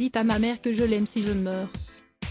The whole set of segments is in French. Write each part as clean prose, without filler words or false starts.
Dites à ma mère que je l'aime si je meurs.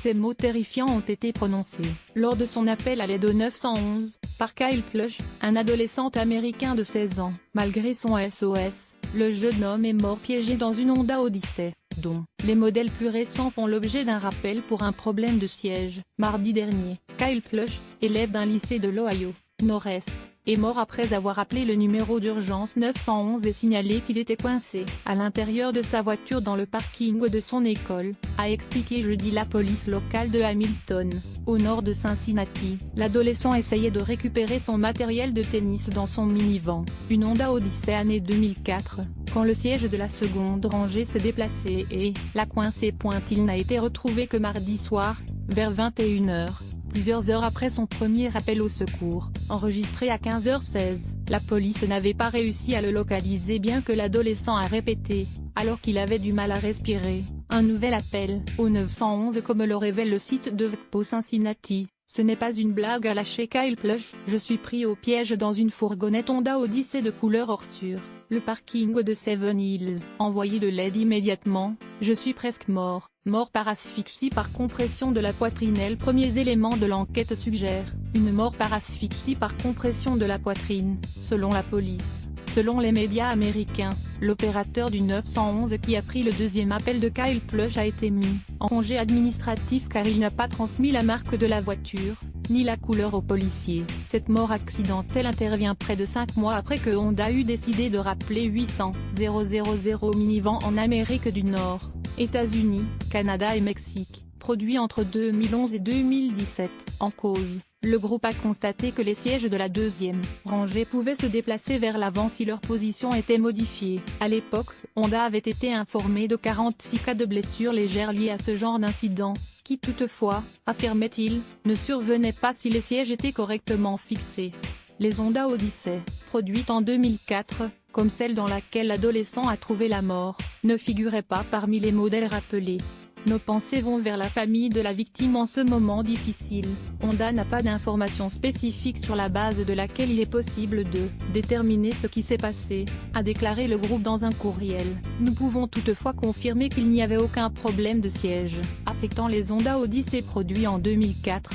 Ces mots terrifiants ont été prononcés lors de son appel à l'aide au 911, par Kyle Plush, un adolescent américain de 16 ans. Malgré son SOS, le jeune homme est mort piégé dans une Honda Odyssey, dont les modèles plus récents font l'objet d'un rappel pour un problème de siège. Mardi dernier, Kyle Plush, élève d'un lycée de l'Ohio Nord-Est, est mort après avoir appelé le numéro d'urgence 911 et signalé qu'il était coincé à l'intérieur de sa voiture dans le parking de son école, a expliqué jeudi la police locale de Hamilton, au nord de Cincinnati. L'adolescent essayait de récupérer son matériel de tennis dans son minivan, une Honda Odyssey année 2004, quand le siège de la seconde rangée s'est déplacé et l'a coincé. Il n'a été retrouvé que mardi soir, vers 21h. Plusieurs heures après son premier appel au secours, enregistré à 15h16, la police n'avait pas réussi à le localiser bien que l'adolescent a répété, alors qu'il avait du mal à respirer, un nouvel appel au 911 comme le révèle le site de VPO Cincinnati. Ce n'est pas une blague, a lâché Kyle Plush. Je suis pris au piège dans une fourgonnette Honda Odyssey de couleur or-sur le parking de Seven Hills. Envoyez de l'aide immédiatement, je suis presque mort. Mort par asphyxie par compression de la poitrine. Les premiers éléments de l'enquête suggèrent une mort par asphyxie par compression de la poitrine, selon la police. Selon les médias américains, l'opérateur du 911 qui a pris le deuxième appel de Kyle Plush a été mis en congé administratif car il n'a pas transmis la marque de la voiture, ni la couleur aux policiers. Cette mort accidentelle intervient près de 5 mois après que Honda eut décidé de rappeler 800 000 minivans en Amérique du Nord, États-Unis, Canada et Mexique, produits entre 2011 et 2017. En cause, le groupe a constaté que les sièges de la deuxième rangée pouvaient se déplacer vers l'avant si leur position était modifiée. À l'époque, Honda avait été informé de 46 cas de blessures légères liées à ce genre d'incident, qui toutefois, affirmait-il, ne survenaient pas si les sièges étaient correctement fixés. Les Honda Odyssey, produites en 2004, comme celle dans laquelle l'adolescent a trouvé la mort, ne figuraient pas parmi les modèles rappelés. Nos pensées vont vers la famille de la victime en ce moment difficile. Honda n'a pas d'informations spécifiques sur la base de laquelle il est possible de déterminer ce qui s'est passé, a déclaré le groupe dans un courriel. Nous pouvons toutefois confirmer qu'il n'y avait aucun problème de siège affectant les Honda Odyssey produits en 2004.